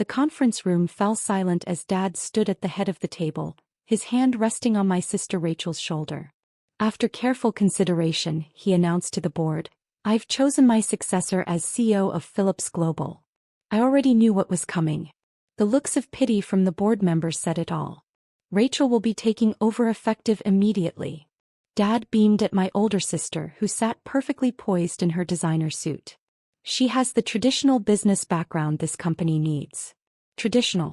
The conference room fell silent as Dad stood at the head of the table, his hand resting on my sister Rachel's shoulder. After careful consideration, he announced to the board, "I've chosen my successor as CEO of Phillips Global." I already knew what was coming. The looks of pity from the board members said it all. Rachel will be taking over effective immediately. Dad beamed at my older sister who sat perfectly poised in her designer suit. She has the traditional business background this company needs. Traditional.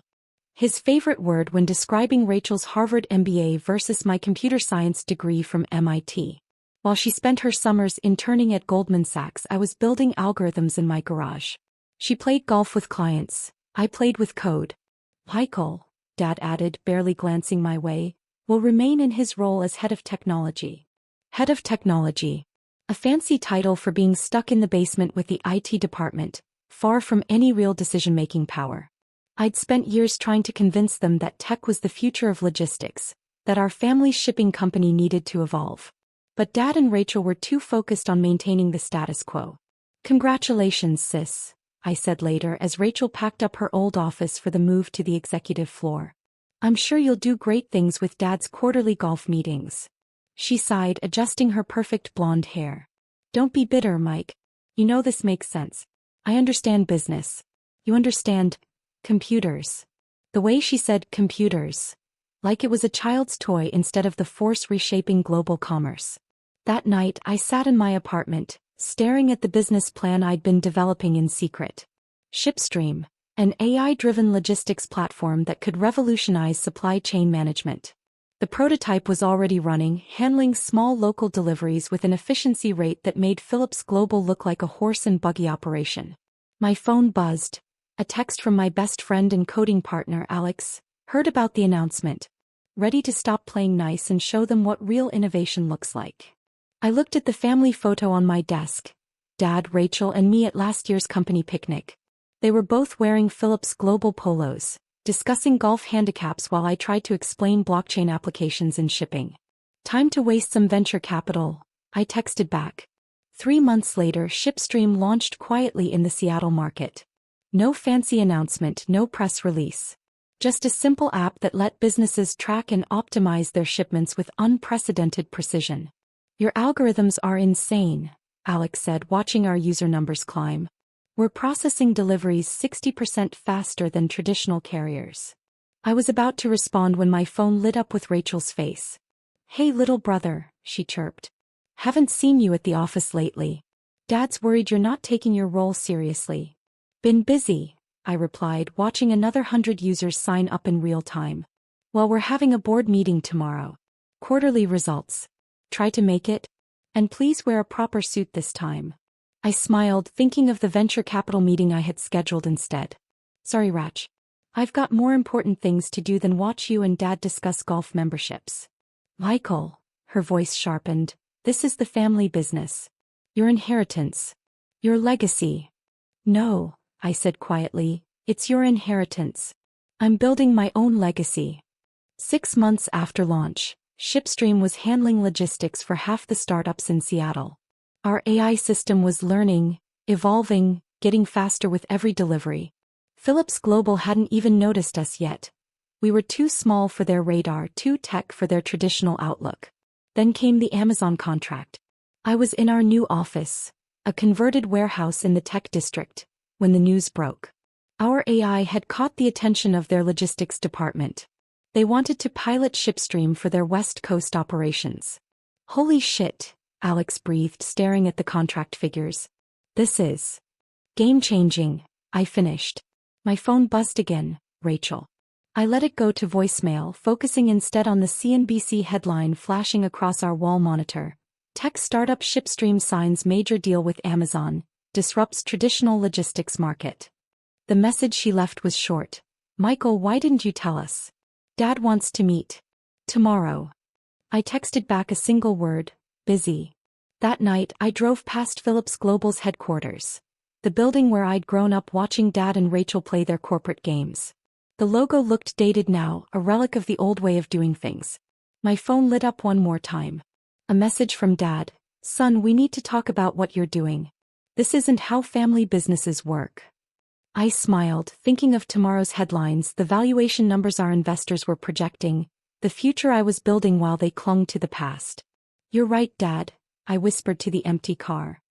His favorite word when describing Rachel's Harvard MBA versus my computer science degree from MIT. While she spent her summers interning at Goldman Sachs, I was building algorithms in my garage. She played golf with clients. I played with code. Michael, Dad added, barely glancing my way, will remain in his role as head of technology. Head of technology. A fancy title for being stuck in the basement with the IT department, far from any real decision-making power. I'd spent years trying to convince them that tech was the future of logistics, that our family's shipping company needed to evolve. But Dad and Rachel were too focused on maintaining the status quo. "Congratulations, sis," I said later as Rachel packed up her old office for the move to the executive floor. "I'm sure you'll do great things with Dad's quarterly golf meetings." She sighed, adjusting her perfect blonde hair. "Don't be bitter, Mike. You know this makes sense. I understand business. You understand computers." The way she said computers, like it was a child's toy instead of the force reshaping global commerce. That night I sat in my apartment, staring at the business plan I'd been developing in secret. Shipstream, an AI-driven logistics platform that could revolutionize supply chain management. The prototype was already running, handling small local deliveries with an efficiency rate that made Phillips Global look like a horse and buggy operation. My phone buzzed. A text from my best friend and coding partner Alex. "Heard about the announcement. Ready to stop playing nice and show them what real innovation looks like." I looked at the family photo on my desk. Dad, Rachel, and me at last year's company picnic. They were both wearing Phillips Global polos, discussing golf handicaps while I tried to explain blockchain applications in shipping. "Time to waste some venture capital," I texted back. 3 months later, Shipstream launched quietly in the Seattle market. No fancy announcement, no press release. Just a simple app that let businesses track and optimize their shipments with unprecedented precision. "Your algorithms are insane," Alex said, watching our user numbers climb. "We're processing deliveries 60% faster than traditional carriers." I was about to respond when my phone lit up with Rachel's face. "Hey little brother," she chirped. "Haven't seen you at the office lately. Dad's worried you're not taking your role seriously." "Been busy," I replied, watching another 100 users sign up in real time. "Well, we're having a board meeting tomorrow. Quarterly results. Try to make it. And please wear a proper suit this time." I smiled, thinking of the venture capital meeting I had scheduled instead. "Sorry, Rach. I've got more important things to do than watch you and Dad discuss golf memberships." "Michael," her voice sharpened, "this is the family business. Your inheritance. Your legacy." "No," I said quietly, "it's your inheritance. I'm building my own legacy." 6 months after launch, Shipstream was handling logistics for half the startups in Seattle. Our AI system was learning, evolving, getting faster with every delivery. Phillips Global hadn't even noticed us yet. We were too small for their radar, too tech for their traditional outlook. Then came the Amazon contract. I was in our new office, a converted warehouse in the tech district, when the news broke. Our AI had caught the attention of their logistics department. They wanted to pilot Shipstream for their West Coast operations. "Holy shit," Alex breathed, staring at the contract figures. "This is game-changing," I finished. My phone buzzed again. "Rachel." I let it go to voicemail, focusing instead on the CNBC headline flashing across our wall monitor. Tech startup Shipstream signs major deal with Amazon, disrupts traditional logistics market. The message she left was short. "Michael, why didn't you tell us? Dad wants to meet. Tomorrow." I texted back a single word, "Busy." That night, I drove past Phillips Global's headquarters. The building where I'd grown up watching Dad and Rachel play their corporate games. The logo looked dated now, a relic of the old way of doing things. My phone lit up one more time. A message from Dad. "Son, we need to talk about what you're doing. This isn't how family businesses work." I smiled, thinking of tomorrow's headlines, the valuation numbers our investors were projecting, the future I was building while they clung to the past. You're right, Dad, I whispered to the empty car.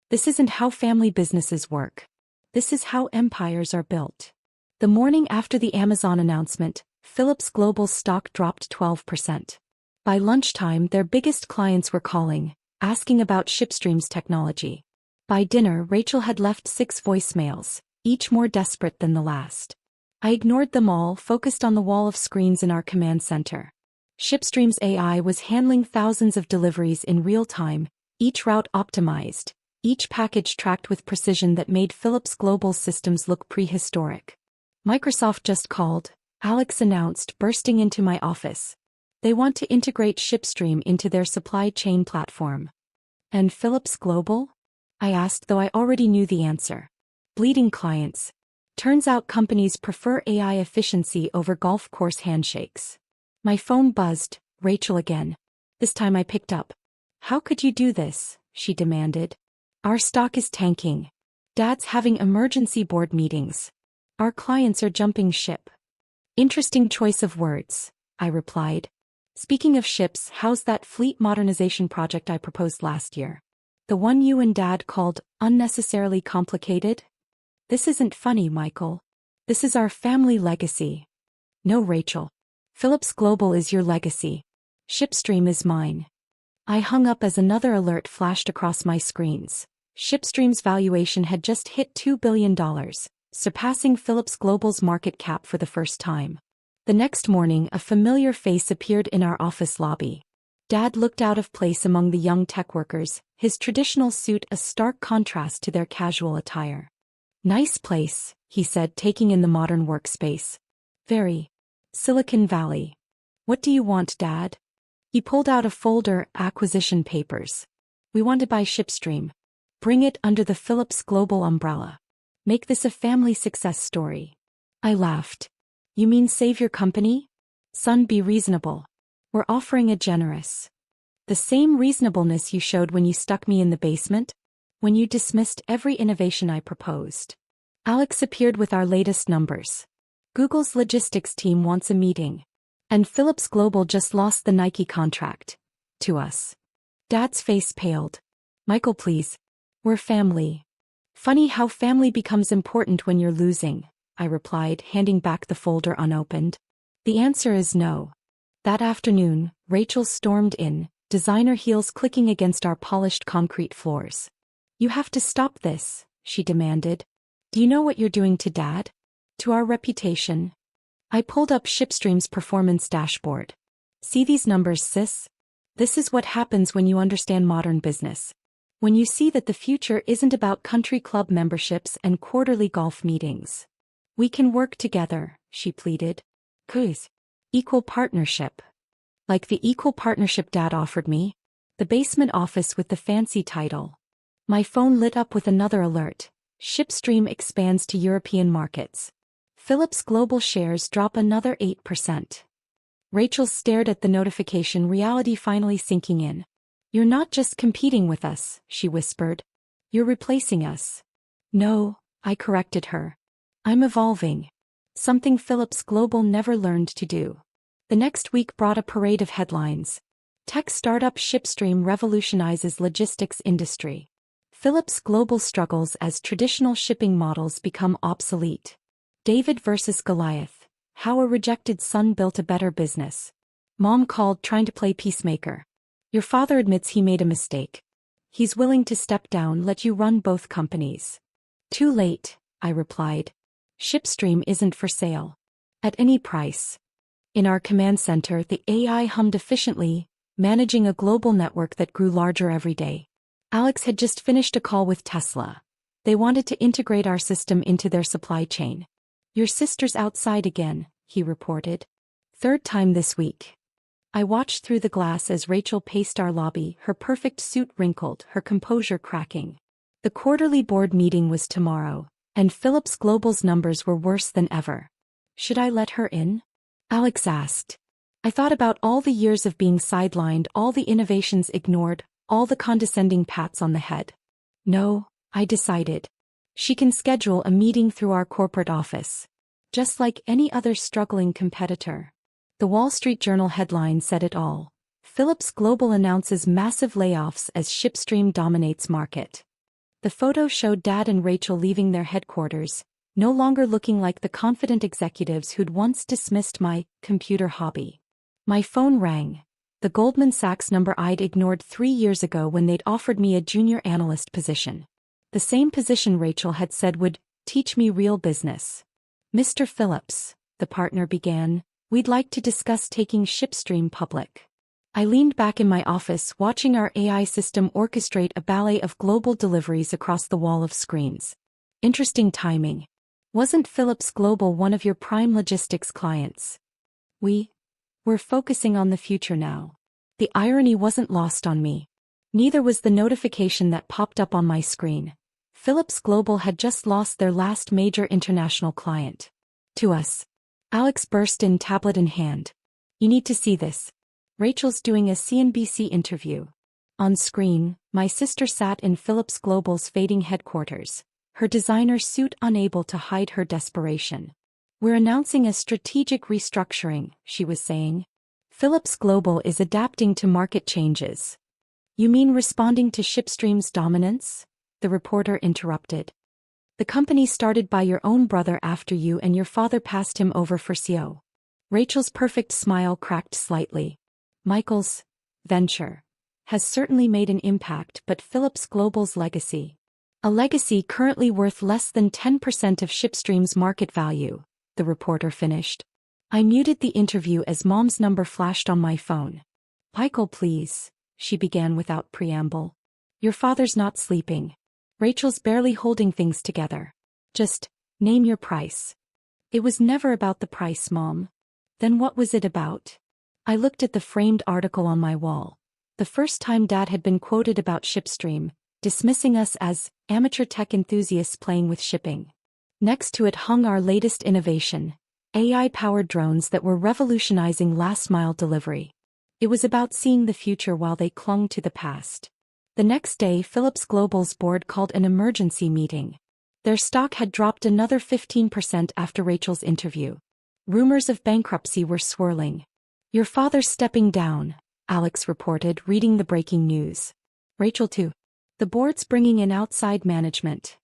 This isn't how family businesses work. This is how empires are built. The morning after the Amazon announcement, Phillips Global's stock dropped 12%. By lunchtime, their biggest clients were calling, asking about Shipstream's technology. By dinner, Rachel had left 6 voicemails, each more desperate than the last. I ignored them all, focused on the wall of screens in our command center. Shipstream's AI was handling thousands of deliveries in real time, each route optimized, each package tracked with precision that made Phillips Global's systems look prehistoric. Microsoft just called, Alex announced, bursting into my office. They want to integrate Shipstream into their supply chain platform. And Phillips Global? I asked, though I already knew the answer. Bleeding clients. Turns out companies prefer AI efficiency over golf course handshakes. My phone buzzed, Rachel again. This time I picked up. How could you do this? She demanded. Our stock is tanking. Dad's having emergency board meetings. Our clients are jumping ship. Interesting choice of words, I replied. Speaking of ships, how's that fleet modernization project I proposed last year? The one you and Dad called unnecessarily complicated? This isn't funny, Michael. This is our family legacy. No, Rachel. Phillips Global is your legacy. Shipstream is mine. I hung up as another alert flashed across my screens. Shipstream's valuation had just hit $2 billion, surpassing Phillips Global's market cap for the first time. The next morning, a familiar face appeared in our office lobby. Dad looked out of place among the young tech workers, his traditional suit a stark contrast to their casual attire. Nice place, he said, taking in the modern workspace. Very. Silicon Valley. What do you want, Dad? He pulled out a folder, acquisition papers. We want to buy Shipstream. Bring it under the Phillips Global umbrella. Make this a family success story. I laughed. You mean save your company? Son, be reasonable. We're offering a generous. The same reasonableness you showed when you stuck me in the basement? When you dismissed every innovation I proposed. Alex appeared with our latest numbers. Google's logistics team wants a meeting. And Phillips Global just lost the Nike contract. To us. Dad's face paled. Michael, please. We're family. Funny how family becomes important when you're losing, I replied, handing back the folder unopened. The answer is no. That afternoon, Rachel stormed in, designer heels clicking against our polished concrete floors. You have to stop this, she demanded. Do you know what you're doing to Dad? To our reputation? I pulled up Shipstream's performance dashboard. See these numbers, sis? This is what happens when you understand modern business. When you see that the future isn't about country club memberships and quarterly golf meetings. We can work together, she pleaded. Cuz. Equal partnership. Like the equal partnership Dad offered me. The basement office with the fancy title. My phone lit up with another alert. Shipstream expands to European markets. Phillips Global shares drop another 8%. Rachel stared at the notification, reality finally sinking in. You're not just competing with us, she whispered. You're replacing us. No, I corrected her. I'm evolving. Something Phillips Global never learned to do. The next week brought a parade of headlines. Tech startup Shipstream revolutionizes logistics industry. Phillips Global struggles as traditional shipping models become obsolete. David versus Goliath. How a rejected son built a better business. Mom called trying to play peacemaker. Your father admits he made a mistake. He's willing to step down, let you run both companies. Too late, I replied. Shipstream isn't for sale. At any price. In our command center, the AI hummed efficiently, managing a global network that grew larger every day. Alex had just finished a call with Tesla. They wanted to integrate our system into their supply chain. Your sister's outside again, he reported. Third time this week. I watched through the glass as Rachel paced our lobby, her perfect suit wrinkled, her composure cracking. The quarterly board meeting was tomorrow, and Phillips Global's numbers were worse than ever. Should I let her in? Alex asked. I thought about all the years of being sidelined, all the innovations ignored, all the condescending pats on the head. No, I decided. She can schedule a meeting through our corporate office. Just like any other struggling competitor. The Wall Street Journal headline said it all. Phillips Global announces massive layoffs as Shipstream dominates market. The photo showed Dad and Rachel leaving their headquarters, no longer looking like the confident executives who'd once dismissed my computer hobby. My phone rang. The Goldman Sachs number I'd ignored 3 years ago when they'd offered me a junior analyst position. The same position Rachel had said would teach me real business. Mr. Phillips, the partner began, we'd like to discuss taking Shipstream public. I leaned back in my office watching our AI system orchestrate a ballet of global deliveries across the wall of screens. Interesting timing. Wasn't Phillips Global one of your prime logistics clients? We're focusing on the future now. The irony wasn't lost on me. Neither was the notification that popped up on my screen. Phillips Global had just lost their last major international client. To us. Alex burst in, tablet in hand. You need to see this. Rachel's doing a CNBC interview. On screen, my sister sat in Phillips Global's fading headquarters, her designer suit unable to hide her desperation. We're announcing a strategic restructuring, she was saying. Phillips Global is adapting to market changes. You mean responding to Shipstream's dominance? The reporter interrupted. The company started by your own brother after you and your father passed him over for CEO. Rachel's perfect smile cracked slightly. Michael's venture has certainly made an impact, but Phillips Global's legacy. A legacy currently worth less than 10% of Shipstream's market value, the reporter finished. I muted the interview as Mom's number flashed on my phone. Michael, please, she began without preamble. Your father's not sleeping. Rachel's barely holding things together. Just name your price. It was never about the price, Mom. Then what was it about? I looked at the framed article on my wall. The first time Dad had been quoted about Shipstream, dismissing us as amateur tech enthusiasts playing with shipping. Next to it hung our latest innovation, AI-powered drones that were revolutionizing last-mile delivery. It was about seeing the future while they clung to the past. The next day, Phillips Global's board called an emergency meeting. Their stock had dropped another 15% after Rachel's interview. Rumors of bankruptcy were swirling. Your father's stepping down, Alex reported, reading the breaking news. Rachel too. The board's bringing in outside management.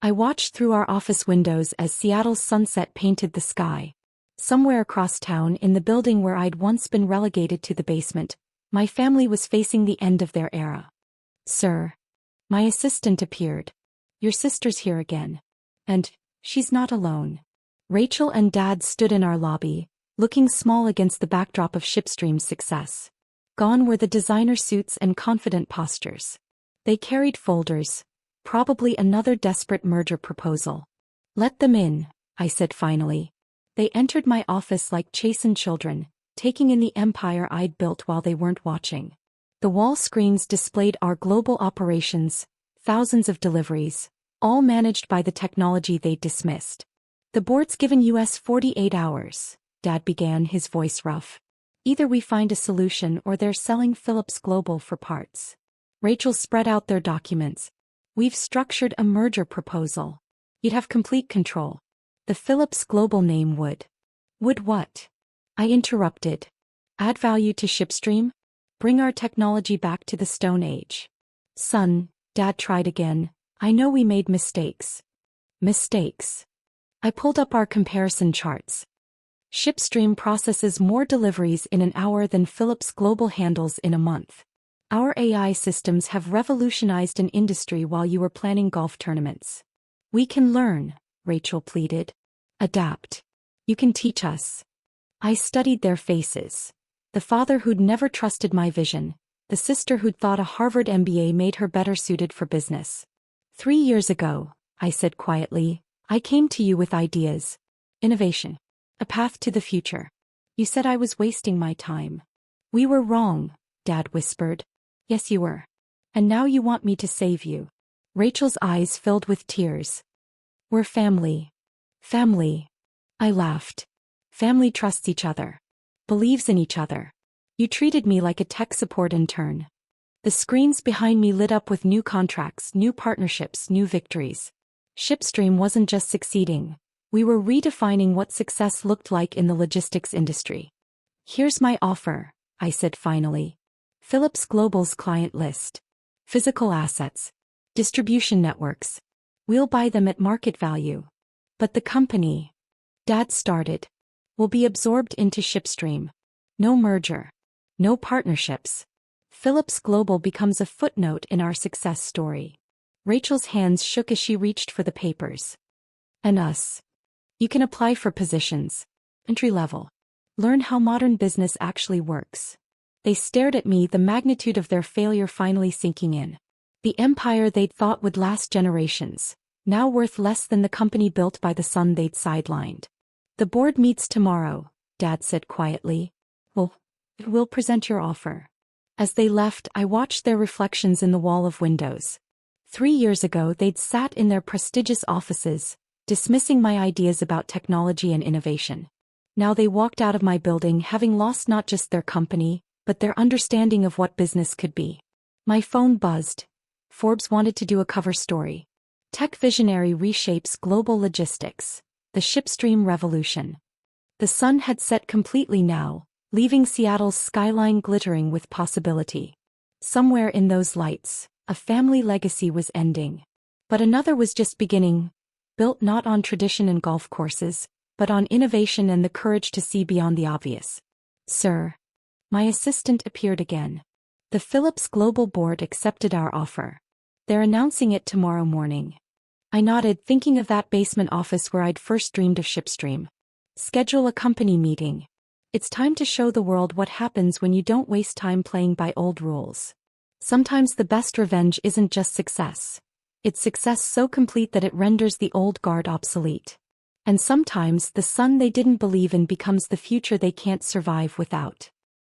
I watched through our office windows as Seattle's sunset painted the sky. Somewhere across town, in the building where I'd once been relegated to the basement, my family was facing the end of their era. Sir. My assistant appeared. Your sister's here again. And she's not alone. Rachel and Dad stood in our lobby, looking small against the backdrop of Shipstream's success. Gone were the designer suits and confident postures. They carried folders, probably another desperate merger proposal. Let them in, I said finally. They entered my office like chastened children, taking in the empire I'd built while they weren't watching. The wall screens displayed our global operations, thousands of deliveries, all managed by the technology they'd dismissed. The board's given us 48 hours, Dad began, his voice rough. Either we find a solution or they're selling Phillips Global for parts. Rachel spread out their documents. We've structured a merger proposal. You'd have complete control. The Phillips Global name would. Would what? I interrupted. Add value to Shipstream? Bring our technology back to the Stone Age. Son, Dad tried again, I know we made mistakes. Mistakes. I pulled up our comparison charts. Shipstream processes more deliveries in an hour than Phillips Global handles in a month. Our AI systems have revolutionized an industry while you were planning golf tournaments. We can learn, Rachel pleaded. Adapt. You can teach us. I studied their faces. The father who'd never trusted my vision, the sister who'd thought a Harvard MBA made her better suited for business. 3 years ago, I said quietly, I came to you with ideas. Innovation. A path to the future. You said I was wasting my time. We were wrong, Dad whispered. Yes, you were. And now you want me to save you. Rachel's eyes filled with tears. We're family. Family. I laughed. Family trusts each other. Believes in each other. You treated me like a tech support intern. The screens behind me lit up with new contracts, new partnerships, new victories. Shipstream wasn't just succeeding. We were redefining what success looked like in the logistics industry. Here's my offer, I said finally. Phillips Global's client list. Physical assets. Distribution networks. We'll buy them at market value. But the company, Dad started, will be absorbed into Shipstream. No merger. No partnerships. Phillips Global becomes a footnote in our success story. Rachel's hands shook as she reached for the papers. And us. You can apply for positions. Entry level. Learn how modern business actually works. They stared at me, the magnitude of their failure finally sinking in. The empire they'd thought would last generations, now worth less than the company built by the son they'd sidelined. The board meets tomorrow, Dad said quietly. We'll present your offer. As they left, I watched their reflections in the wall of windows. 3 years ago they'd sat in their prestigious offices, dismissing my ideas about technology and innovation. Now they walked out of my building having lost not just their company, but their understanding of what business could be. My phone buzzed. Forbes wanted to do a cover story. Tech visionary reshapes global logistics. The Shipstream revolution. The sun had set completely now, leaving Seattle's skyline glittering with possibility. Somewhere in those lights, a family legacy was ending. But another was just beginning, built not on tradition and golf courses, but on innovation and the courage to see beyond the obvious. Sir. My assistant appeared again. The Phillips Global board accepted our offer. They're announcing it tomorrow morning. I nodded, thinking of that basement office where I'd first dreamed of Shipstream. Schedule a company meeting. It's time to show the world what happens when you don't waste time playing by old rules. Sometimes the best revenge isn't just success. It's success so complete that it renders the old guard obsolete. And sometimes the son they didn't believe in becomes the future they can't survive without.